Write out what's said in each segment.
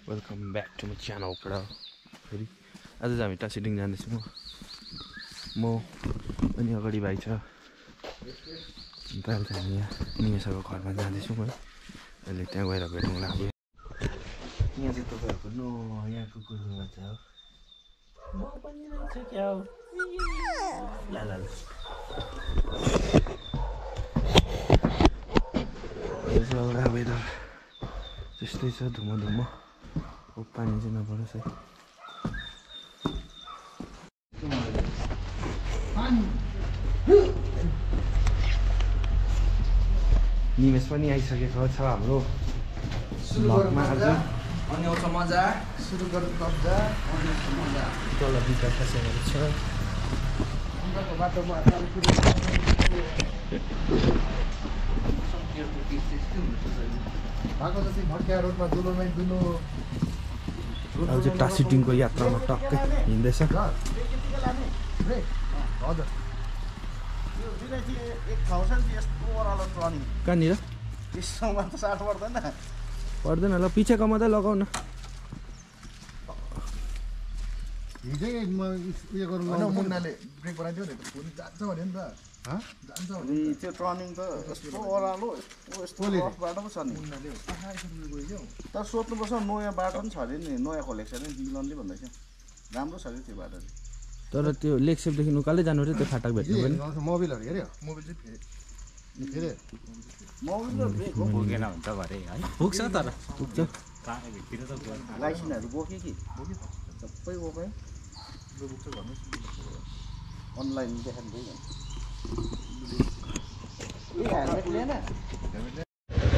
Welcome back to my च्यानलबाट फेरि आज चाहिँ हामी टासिडिङ जाँदैछौँ म अनि अगाडि भाइ छ अन्त अहिले चाहिँ हामी यहाँ निमेषको घरमा जाँदैछौँ है अहिले त्यहाँ गएर भेटौँ ला यहाँ चाहिँ तपाईँहरूको यहाँ कुकुरको बच्चा हो म पनि रहेछ क्या हो ल ल ल वेदर त्यस्तै छ धुम्म पानी चाहिँ नपरोस् है निमेष पनि आइसकेको छ हाम्रो ब्लगमा आज अनि आउँछ मजा सुरु गर्नु कब्जा अनि मजा तल बिटा खसेको छ उनीहरूको बाटोमा भएको जस्तै भट्किया रोडमा दुलोमै दुलो अब चाहिँ टासिडिङको यात्रामा टक्कै हिँड्दैछ हजुर एक ठाउँ छ नि यस्तो ओह्रालो टर्निङ कहाँनिर त्यसमा त साह्रो पर्दैन ल पछिको मात्रै लगाउ न हिजै म उयो गर्नु मुन्नाले ब्रेक बनाइदियो नि फोन जान्छ भन्यो नि त जान्छ भने त्यो टर्निङ त यस्तो ओह्रालो यस्तो रफ बाटो पो छ नि मुन्नाले तर सोध्नुपर्छ नयाँ बाटो पनि छ अरे नि नयाँ खोलेको छ अरे मिलनले भन्दैछ राम्रो छ अरे त्यो बाटो तर त्यो लेकसेपदेखि उकालै जानु रे त्यो फाटक भेट्नु पनि मोबिलहरू हेऱ्यो मोबिल चाहिँ फेरि मोबिल ब्रेक हो पुगेन हुन्छ भरे है पुग्छ तर पुग्छ लाइसेन्सहरू बोक्यो कि सबै बोक्यो अनलाइन देखाउँदै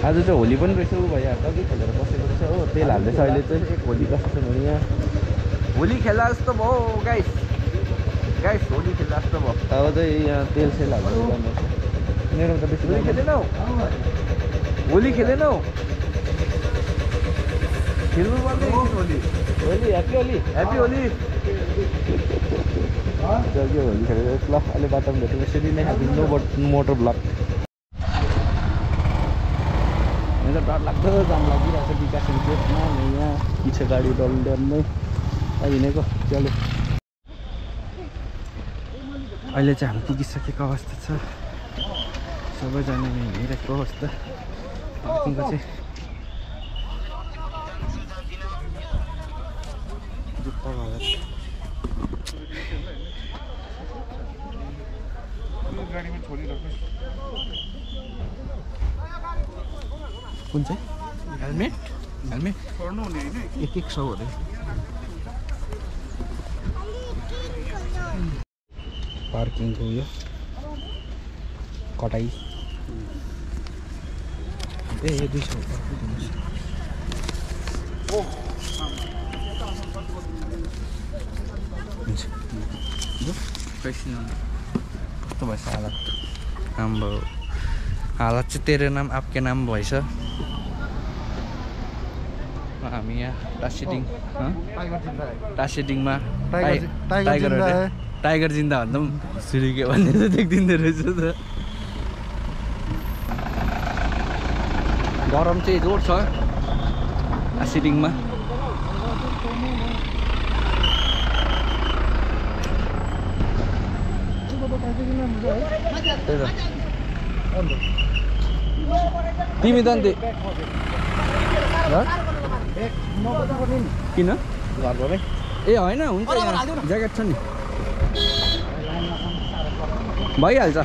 आज चाहिँ होली पनि रहेछ ऊ भइहाल्छ अघि खेलेर बसेको रहेछ हो तेल हाल्दैछ अहिले चाहिँ होली कस्तो छ भने यहाँ होली खेला जस्तो भयो गाइस होली खेला जस्तो भयो अब चाहिँ यहाँ तेल सेल हाल्दै गर्नुपर्छ मेरोमा त बेसी होली खेलेनौ होली खेलेनौ खेल्नु पर्ने होली होली ह्याप्पी होली जग्यो होली खेलेर ल अहिले बाटोमा भेट्नु यसरी नै हामी नो मोटर ब्लक यहाँ त डर लाग्दो जाम लागिरहेको छ विकासन गेटमा यहाँ पछि गाडी डल्लै हिँडेको चल्यो अहिले चाहिँ हामी पुगिसकेको अवस्था छ सबैजना हिँडिरहेको अवस्था पार्किङको चाहिँ जुत्ता भएर गाडीमा छोडिराख्नु कुन चाहिँ हेलमेट छोड्नु हुने होइन 100 अरे पार्किङको उयो कटाइ ए 200 कस्तो भएछ हालत हाम्रो हालत चाहिँ तेरो नाम आपके नाम भएछ हामी यहाँ टासिडिङमा टाइगर जिन्दा भन्दा पनि सिरिके भन्ने चाहिँ देखिँदो रहेछ त गरम चाहिँ जोड छ टासिडिङमा तिमी त अन्त किन घरबाटै ए होइन हुन्छ यहाँ ज्याकेट छ नि भइहाल्छ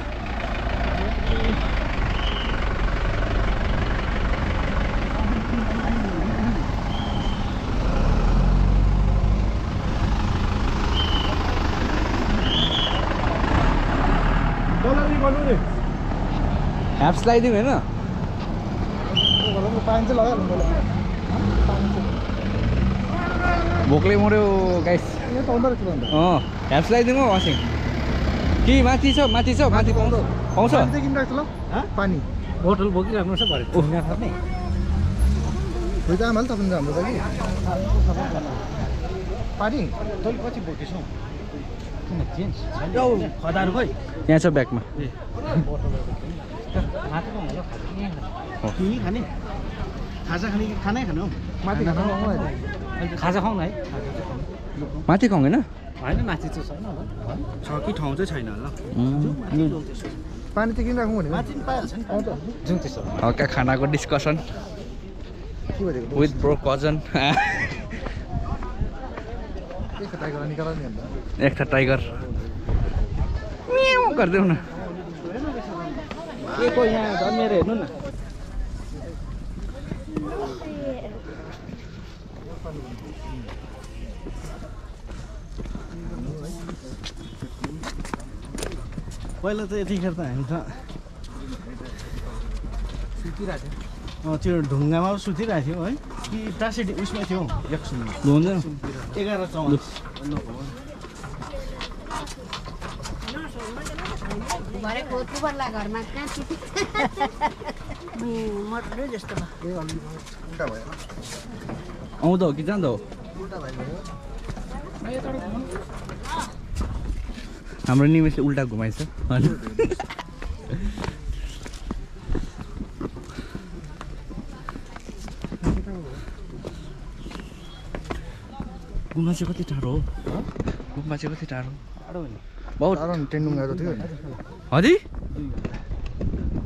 ह्याप्स लगाइदिउँ होइन पानी चाहिँ लगाइहाल्नु भोकले मऱ्यो गाइस ह्याप्स लगाइदिउँ हो वासिङ कि माथि छ माथि पाउँछ पानी होटल बोकिराख्नु छ भरे आमाले तपाईँ हाम्रो लागि पानी तैँले पछि बोकेछौ खदाहरू खोइ यहाँ छ ब्यागमा खाजा खाने कि खानै खानु माथि खानु खाजा खाउँ न है माथि खाउँ होइन होइन माथि चाहिँ छैन होला छ कि ठाउँ चाहिँ छैन होला पानी चाहिँ किन राखौँ भने माथि पनि पाइहाल्छ नि जुन त्यसो हल्का खानाको डिस्कसन के भनेको विथ ब्रो कजन एक टाइगर निकाल नि अन्त एक था टाइगर म्याउ गरिदेऊ न के को यहाँ जन्मेर हेर्नु न पहिला त यतिखेर त हामी त सुतिरहेको त्यो ढुङ्गामा सुतिरहेको थियो है कि टाँसी उसमा थियो हुन्छ 11:44 भरेको तुबरला घरमा कहाँ चिठी मर्नु जस्तो भयो उल्टा भयो आउँदा हो कि जाँदा हो उल्टा भयो हाम्रो निमेषले उल्टा घुमाइछ होइन गुम्बा चाहिँ कति टाढो हो गुम्बा चाहिँ कति टाढो बहुत टाढो नि टेन्डुङ्गा त थियो नि हदी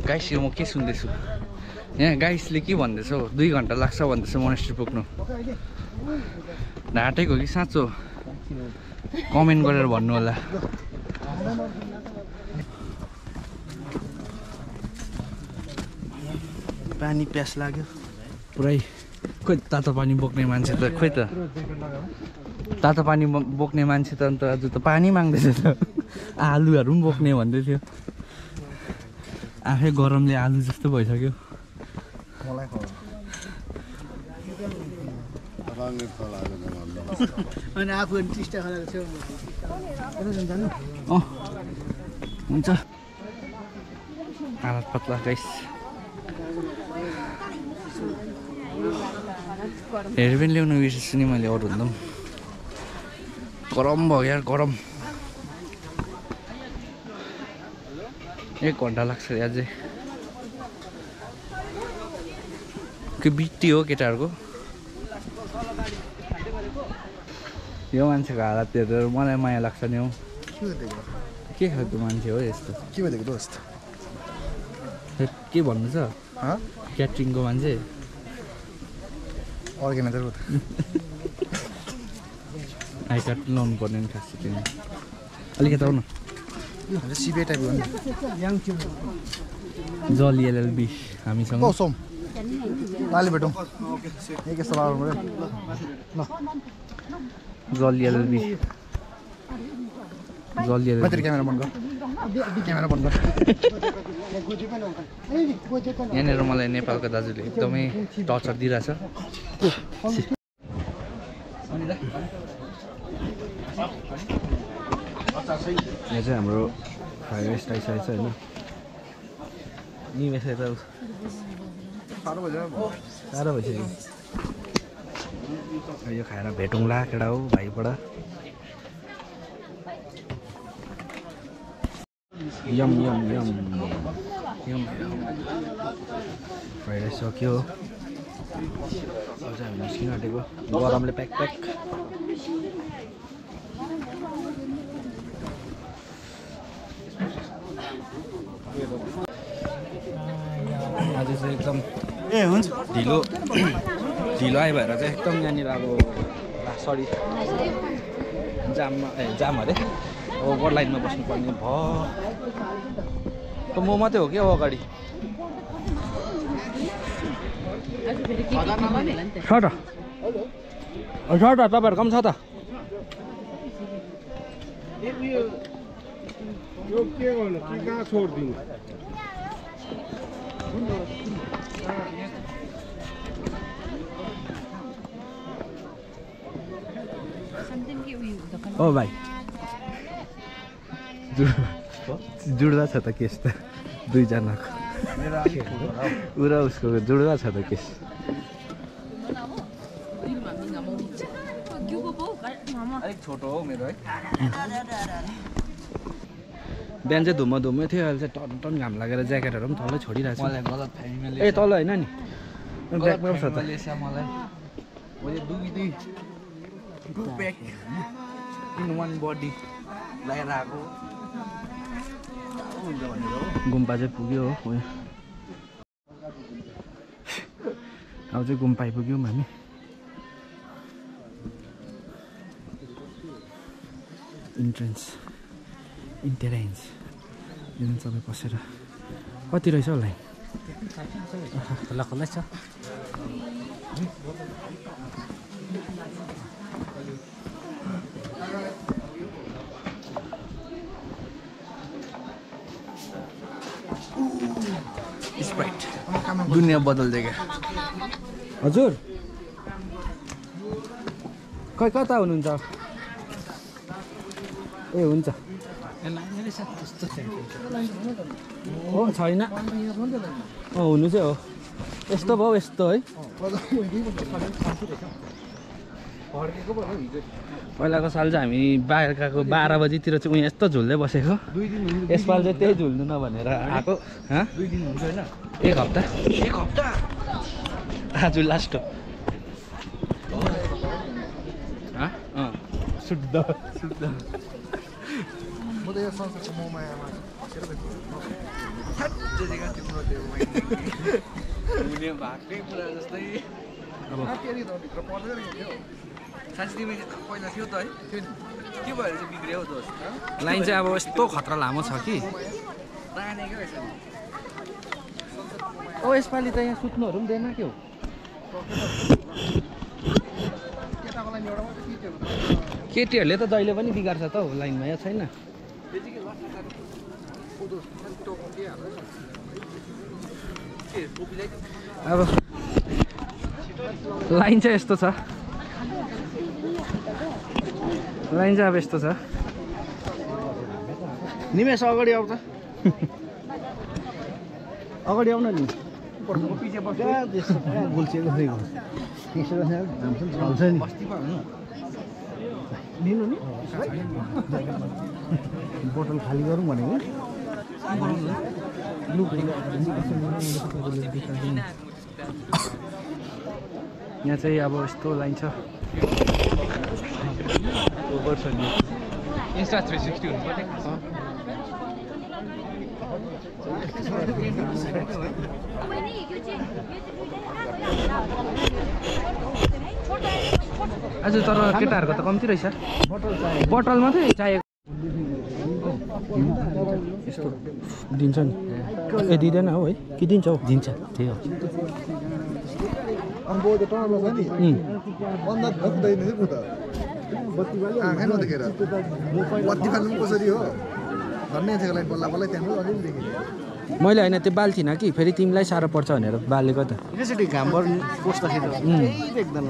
गाइस यो म के सुन्दैछु यहाँ गाइसले के भन्दैछ 2 घन्टा लाग्छ भन्दैछ मोनेस्ट्री पुग्नु ढाँटेको कि साँचो कमेन्ट गरेर भन्नु होला पानी प्यास लाग्यो पुरै खोइ तातो पानी बोक्ने मान्छे त खोइ त तातो पानी बोक्ने मान्छे त अन्त आज त पानी माग्दैछ त आलुहरू पनि बोक्ने भन्दै थियो आफै गरमले आलु जस्तो भइसक्यो मलाई अनि आफू टिस्टा खाएको छेउ अँ हुन्छ हालत पत्ला गाइस हेर पनि ल्याउनु बिर्सेछु नि मैले अरू भन्दा गरम भयो यार गरम 1 घन्टा लाग्छ अझै के बित्ती हो केटाहरूको यो मान्छेको हालत हेरेर मलाई माया लाग्छ नि हौ के खालको मान्छे हो यस्तो के भनेको दोस्त के भन्नु छ क्याटरिङको मान्छे अर्गेनाइजर हो त आई कार्ड लाउनु पर्ने नि खास चाहिँ अलिकति आउनु सिबिआई टाइप हो नि जली एलएलबी हामीसँग ओ सोम लाले भेटौँ एक यस्तो लाउनु पऱ्यो ल जली एलएलबी जली मात्र एलएलबी क्यामेरा बन्द गर क्यामेरा बन्द गर यहाँनिर मलाई नेपालको दाजुले एकदमै टर्चर दिइरहेछ यहाँ चाहिँ हाम्रो फ्राइड राइस आइसकेको छ होइन निमेष त साह्रो भयो साह्रो भइसक्यो यो खाएर भेटौँला केटा हो भाइबाट यम यम यम यम फ्राइड राइस सक्यो अब चाहिँ हामी निस्किन आँटेको गरमले प्याक प्याक आज चाहिँ एकदम ए हुन्छ ढिलो ढिलो आयो भएर चाहिँ एकदम यहाँनिर अब सरी जाममा जाम अरे ओभर लाइनमा बस्नुपर्ने भयो त म मात्रै हो क्या अगाडि छ त तपाईँहरूको पनि छ त यो के गर्नु कि कहाँ छोडिदिनु ओ भाइ जुड्दा छ त केस त दुईजनाको ऊ र उसको जुड्दा छ त केस अलिक छोटो हो मेरो है बिहान चाहिँ धुम्म थियो अहिले चाहिँ टन टन घाम लागेर ज्याकेटहरू पनि तलै छोडिरहेको छ मलाई गलत फ्यामिलीले ए तल होइन नि ब्यागमा छ त मलाई मैले दुई ब्याग इन वान बडी लगाएर आएको गुम्पा चाहिँ पुग्यो हो अब चाहिँ गुम्पा आइपुग्यौँ हामी इन्ट्रेन्स इन्टेरेन्स सबै पसेर कति रहेछ होला खल्ला खल्ला छ स्प्राइट दुनियाँ बदल्दै क्या हजुर खै कता हुनुहुन्छ ए हुन्छ हो छैन हुनु चाहिँ हो यस्तो भयो यस्तो है पहिलाको साल चाहिँ हामी बेलुकाको 12 बजीतिर चाहिँ उयहाँ यस्तो झुल्दै बसेको यसपालि चाहिँ त्यही झुल्नु नभनेर आएको 2 दिन हुन्छ होइन एक हप्ता आज लास्ट हो शुद्ध म त यो संसारको मोमायामा बसेर लाइन चाहिँ अब यस्तो खतरा लामो छ कि ओ यसपालि त यहाँ सुत्नुहरू पनि दिएन के हो केटीहरूले त जहिले पनि बिगार्छ त हौ लाइनमा यहाँ छैन अब लाइन चाहिँ यस्तो छ लाइन चाहिँ अब यस्तो छ निमेष अगाडि आउँछ अगाडि आउन नि लिनु नि बोतल खाली गरौँ भनेको यहाँ चाहिँ अब यस्तो लाइन छ इन्स्टा 360 आज तर केटाहरूको त कम्ती रहेछ बोतल मात्रै चाहिएको यस्तो दिन्छ नि ए दिँदैन हो है कि दिन्छ हौ दिन्छ त्यही हो मैले होइन त्यो बाल थिइनँ कि फेरि तिमीलाई साह्रो पर्छ भनेर बालेको त एकैचोटि घामबाट पस्दाखेरि देख्दैन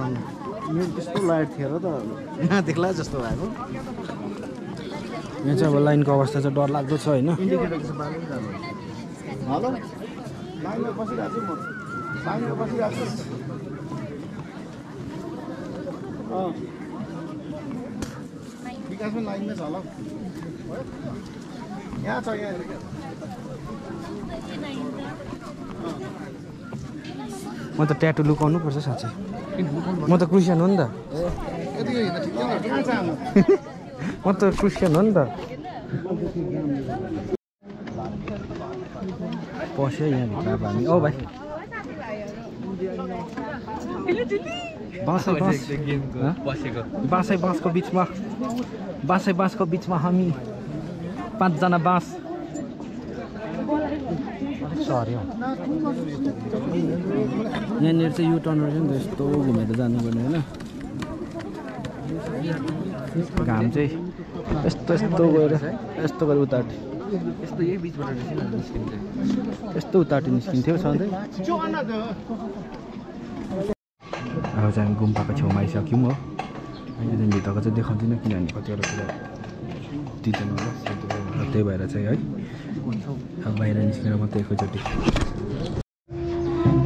मेरो त्यस्तो लाइट थियो र त यहाँ देख्ला जस्तो भएको यहाँ चाहिँ अब लाइनको अवस्था चाहिँ डरलाग्दो छ होइन हेलो लाइनमा बसिरहेको छु म लाइनमा बसिरहेको छु विकास पनि लाइनमै छ होला यहाँ छ यहाँ म त ट्याटु लुकाउनु पर्छ साँच्चै म त क्रिस्चियन हो नि त म त क्रिस्चियन हो नि त पस्यो यहाँभित्र अब हामी औ भाइ बाँसको बिचमा हामी 5 जना बाँस सर्यो यहाँनिर चाहिँ यु टर्न रहेछ नि त यस्तो घुमेर जानुपर्ने होइन घाम चाहिँ यस्तो गएर यस्तो गरेर उतार्ट यस्तो यही बिचबाट निस्किन्थ्यो यस्तो उतार्टी निस्किन्थ्यो सधैँ अब चाहिँ हामी गुम्पाको छेउमा आइसक्यौँ हो अहिले भित्रको चाहिँ देखाउँदिनँ किनभने कतिवटा कुरा दिँदैन होला त्यही भएर चाहिँ है अब बाहिर निस्केर मात्रै एकैचोटि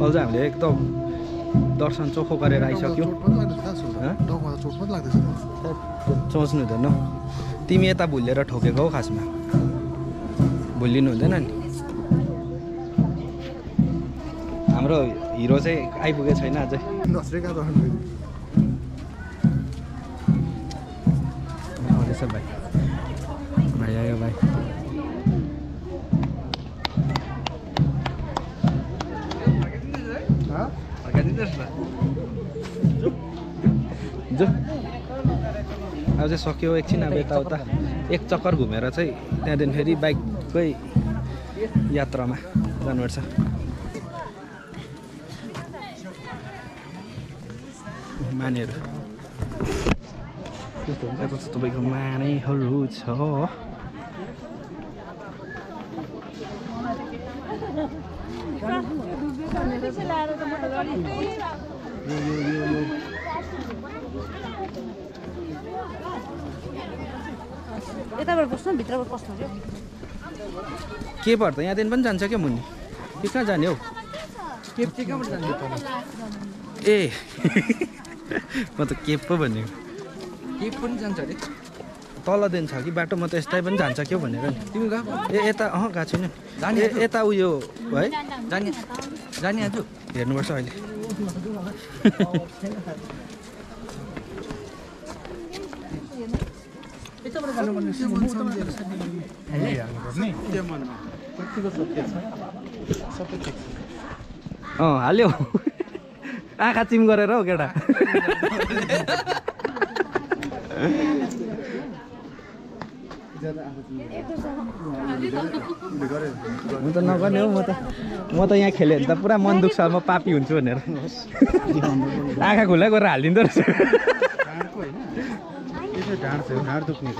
अझ हामीले एकदम दर्शन चोखो गरेर आइसक्यौँ सोच्नु हुँदैन तिमी यता भुलेर ठोकेको हौ खासमा भुलिनु हुँदैन नि हाम्रो हिरो चाहिँ आइपुगेको छैन अझै नसरेका त आउँदैछ भाइ भाइ आयो भाइ जो अब चाहिँ सक्यो एकछिन अब यताउता एक चक्कर घुमेर चाहिँ त्यहाँदेखि फेरि बाइककै यात्रामा जानुपर्छ मानेहरू त्यस्तो हुन्छ कस्तो तपाईँको मानेहरू छ यताबाट बस्नु भित्रबाट बस्नु के पर्छ यहाँदेखि पनि जान्छ क्या मुनि कि कहाँ जाने हौ केप चाहिँ कहाँबाट जान्छ ए म त केप पो भनेको केप पनि जान्छ अरे तलदेखि छ कि बाटो म त यस्तै पनि जान्छ क्या भनेर नि तिमी गएको ए यता गएको छैन यता उयो है जाने आज हेर्नुपर्छ अहिले हाल्यो आँखा चिम गरेर हौ केटा म त नगर्ने हौ म त यहाँ खेलेँ भने त पुरा मन दुख्छ म पापी हुन्छु भनेर आँखा खुल्ला गरेर हालिदिँदो रहेछ ढाड दुख्ने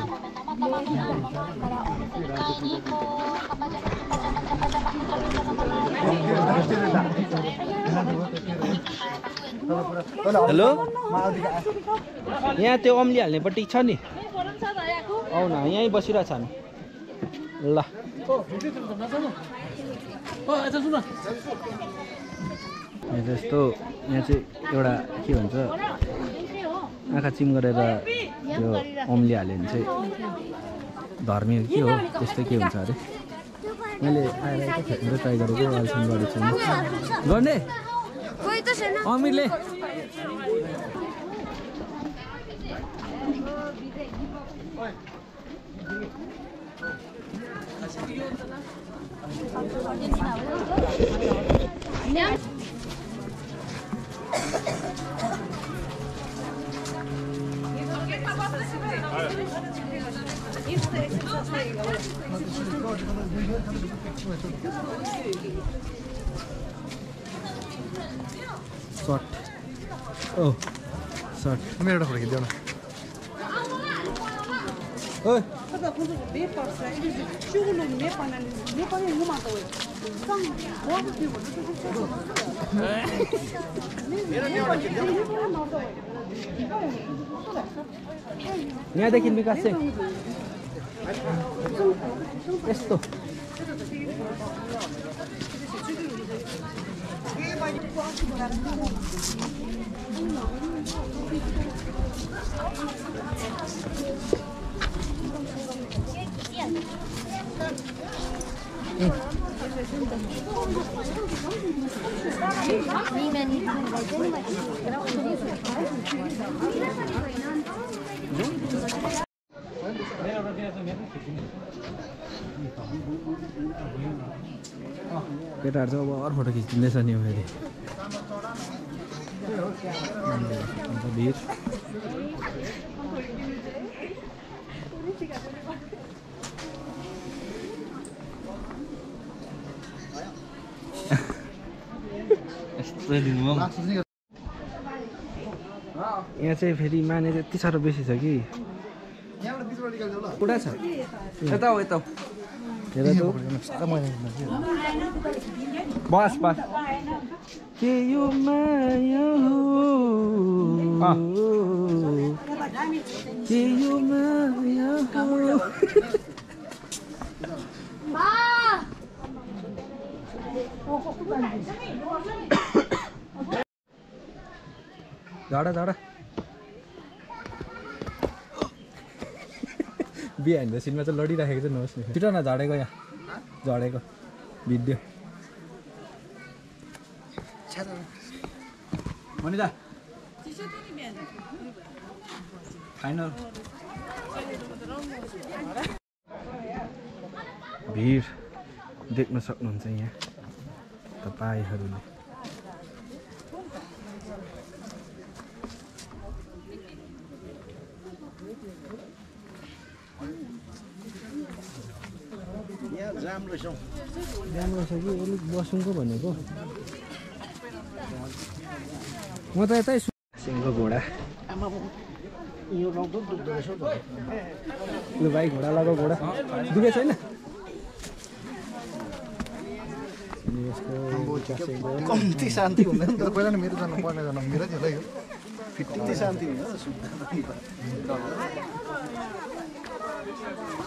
हेलो यहाँ त्यो अम्ली हाल्नेपट्टि छ नि आउ न यहीँ बसिरहेछ हामी ल जस्तो यहाँ चाहिँ एउटा के भन्छ आँखा चिम गरेर त्यो अम्ली हाल्यो भने चाहिँ धर्मी के हो त्यस्तै के हुन्छ अरे मैले आएर खेल्नु ट्राई गरेको अहिलेसम्म गरेको छैन गर्ने अमिरले सर्ट ओ सर्ट मेरो एउटा फोटो खिच्दियो न यहाँदेखि विकास चाहिँ यस्तो केटाहरू चाहिँ अब अरू फोटो खिचिँदैछ नि फेरि भिड यहाँ चाहिँ फेरि माने यति साह्रो बेसी छ कि पुरा छ यता हो यता बस बस के यो माया हो के यो माया हो झाडा झाडा बिहान द सिनमा चाहिँ लडिराखेको चाहिँ नहोस् नि छिटो न झडेको यहाँ झडेको भिडियो अनिता फाइनल भिड देख्न सक्नुहुन्छ यहाँ तपाईहरुले जाम रहेछ कि अलिक बसौँको भनेको म त यतै सिंहको घोडा यो रौँ दुख्दो रहेछ त लु भाइ घोडा लगाएको घोडा दुखे छैन कम्ती शान्ति हुँदैन तर पहिला नि मेरो जानु पर्ने जानु मेरो झेलै हो कम्ती शान्ति हुँदैन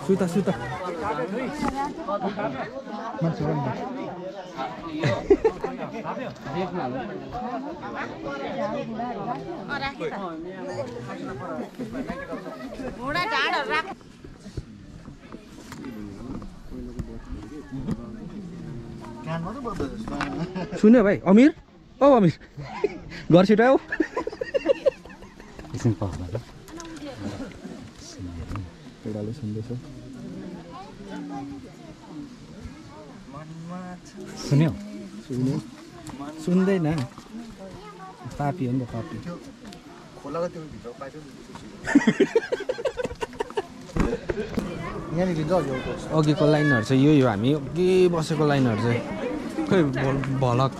सुता सुता सुन्यो भाइ अमिर औ अमिर घर छिटो आऊ एकछिन पढ्नु एउटाले सुन्दैछ सुन्यो सुन्यो सुन्दैन पापी हो नि त पापी खोलाको त्यो भित्र पाइन्छ यहाँनिर अघिको लाइनहरू चाहिँ यो हामी अघि बसेको लाइनहरू चाहिँ खै भलक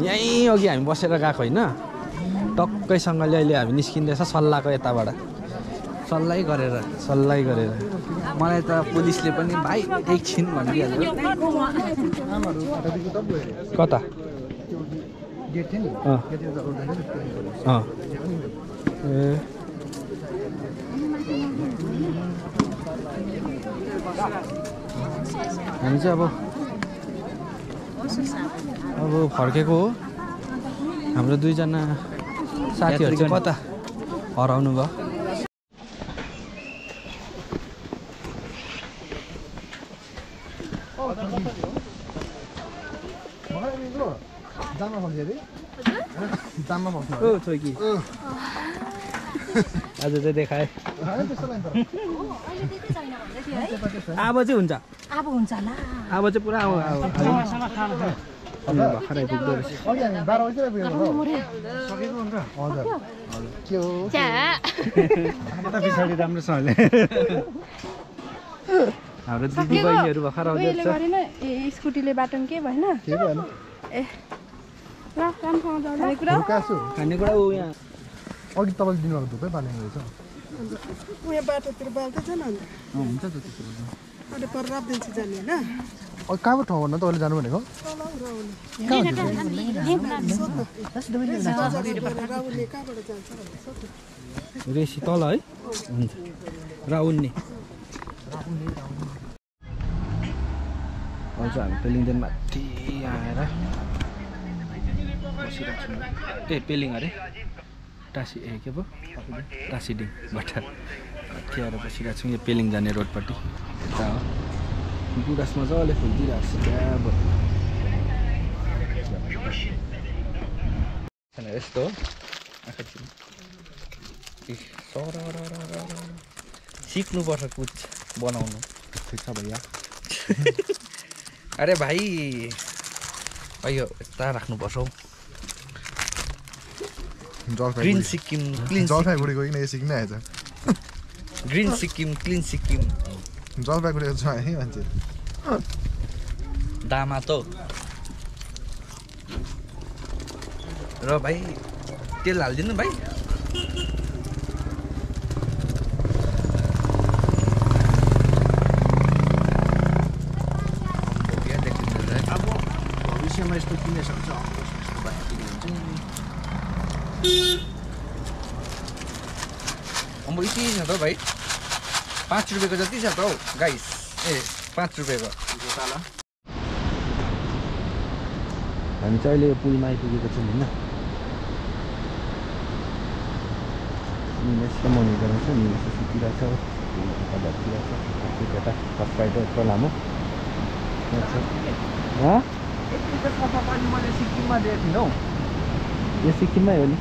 यहीँ अघि हामी बसेर गएको होइन टक्कैसँगले अहिले हामी निस्किँदैछ सल्लाहको यताबाट सल्लाह गरेर मलाई त पुलिसले पनि भाइ एकछिन भनिदिइहाल्यो कता गेट थियो नि ए हामी चाहिँ अब फर्केको हो हाम्रो दुईजना साथीहरू चाहिँ कता हराउनु भयो आज चाहिँ देखाए अब चाहिँ हुन्छ अब हुन्छ होला अब चाहिँ पुरा भर्खर आइपुग्दो रहेछ पछाडि राम्रोसँगले हाम्रो दिदी बहिनीहरू भर्खर आउँदैछ स्कुटीले बाटो के भएन ए ल राम्रोसँग खानेकुरा ऊ यहाँ अघि तपाईँले दिनुभएको धुपै बालेको रहेछ उयो बाटोतिर बाल्दैछ नि अन्त हुन्छ त त्यसो अहिले पर राप्दिन्छ जाने होइन कहाँको ठाउँ भन्नु तपाईँले जानु भनेको राहुलले कहाँबाट जान्छ भनेर सोध्नु रेसी तल है हुन्छ राउन्ने आउँछ हामी पेलिङदेखि माथि आएर बसिरहेको छौँ ए पेलिङ अरे टासी ए के पो टासिडिङबाट माथि आएर बसिरहेको छौँ यो पेलिङ जाने रोडपट्टि यता हो गुराँस मजाले फुलिदिइरहेको छ त्यहाँ यस्तो हो सिक्नुपर्छ कुछ बनाउनु ठिक छ भैया अरे भाइ अयो यता राख्नुपर्छ हौ ग्रिन सिक्किम क्लिन जलपाइगुडीको किन यो सिक्नै आएछ ग्रिन सिक्किम क्लिन सिक्किम जलपाइगुडीको छ है मान्छे दामा त र भाइ तेल हालिदिनु भाइ भविष्यमा यस्तो किन्न सक्छ अम्बो यति छ त भाइ 5 रुपियाँको जति छ त हौ गाइस ए 5 रुपियाँको हामी चाहिँ अहिले पुलमा आइपुगेको छौँ होइन निमेश र मनी गराउँछ निमेश सुतिरहेको छ भत्किरहेको छ यता फर्स्ट राइडर यत्रो लामो यतिको सफा पानी मैले सिक्किममा देखेको थिइनँ हौ। यो सिक्किममै हो नि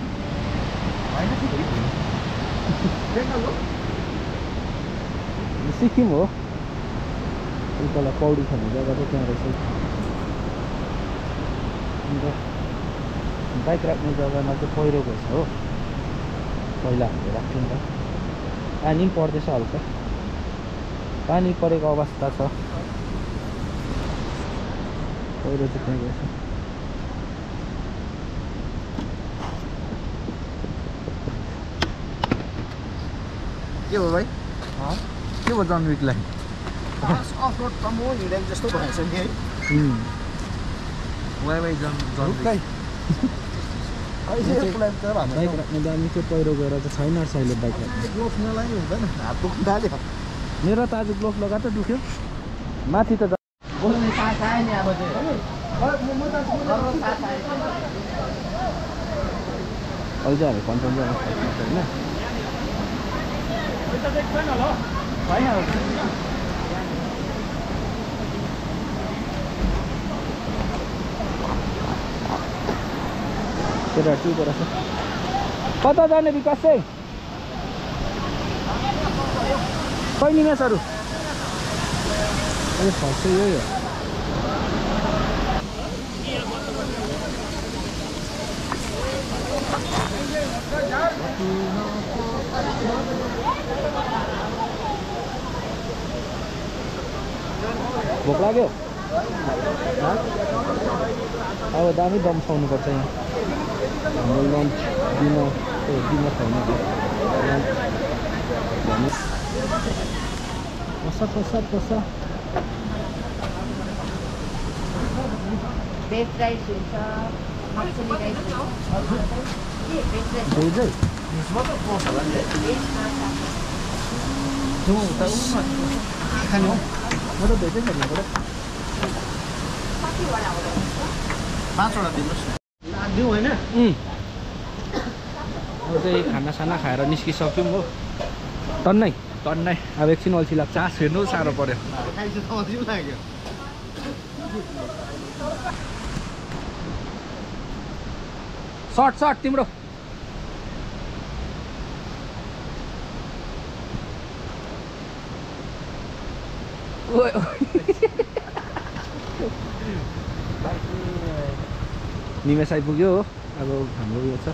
सिक्किम हो तल पौडी खेल्ने जग्गा चाहिँ त्यहाँ रहेछ अन्त बाइक राख्ने जग्गामा चाहिँ पहिरो गएछ हो पहिला हामीले राख्थ्यौँ नि त पानी पनि पर्दैछ हल्का पानी परेको अवस्था छ पहिरो चाहिँ त्यहाँ गएछ के हो भाइ के भयो जन विकलाई अफरोड त म हिँडेको जस्तो भएछ नि है वाइ वाइ जन विक बाइक राख्ने दामी चाहिँ पहिरो गएर चाहिँ छैन अहिले बाइक राख्ने ग्लोभ नलाग्ने हुँदैन हात दुख्नु थाल्यो मेरो त आज ग्लोभ लगाएर दुख्यो माथि त बोल्ने साथ आयो नि अब चाहिँ अहिले चाहिँ हामी कन्ट्रोल गर्न सक्छौँ होइन केटा के गरेछ कता जाने विकास चाहिँ कहिले म्याचहरू अहिले फर्स्ट यही हो भोक लाग्यो अब दामी दम खुवाउनुपर्छ यहाँ हाम्रो लन्च डिनर छैन पस भेज राइस हुन्छ मसली राइस भेजै खाने हो म त भेजै खानु पऱ्यो 5 वटा दिनुहोस् न दिउँ होइन अब चाहिँ खानासाना खाएर निस्किसक्यौँ हो टन्नै अब एकछिन अल्छी लाग्छ आस हेर्नु साह्रो पऱ्यो लाग्यो सर्ट तिम्रो निमेष आइपुग्यो हो अब हाम्रो उयो छ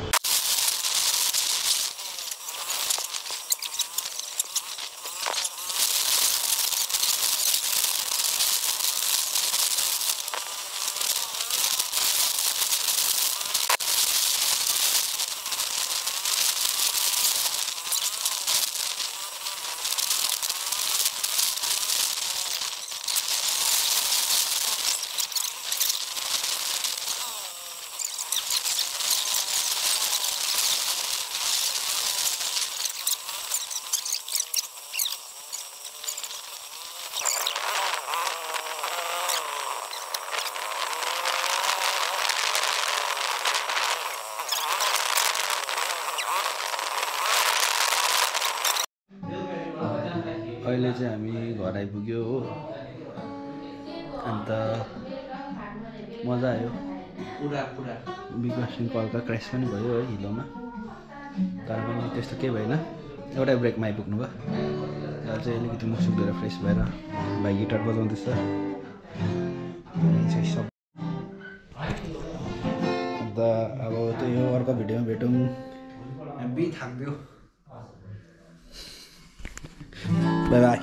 अहिले चाहिँ हामी घर आइपुग्यो हो अन्त मजा आयो विकास सिंहको हल्का क्रास पनि भयो है हिलोमा तर पनि त्यस्तो केही भएन एउटै ब्रेकमा आइपुग्नु भयो अहिले चाहिँ अलिकति मुख सुक्दैन फ्रेस भएर भाइ गिटार बजाउँदैछ अन्त अब त्यही हो अर्को भिडियोमा भेटौँ बी थाक्दियो बाई बाई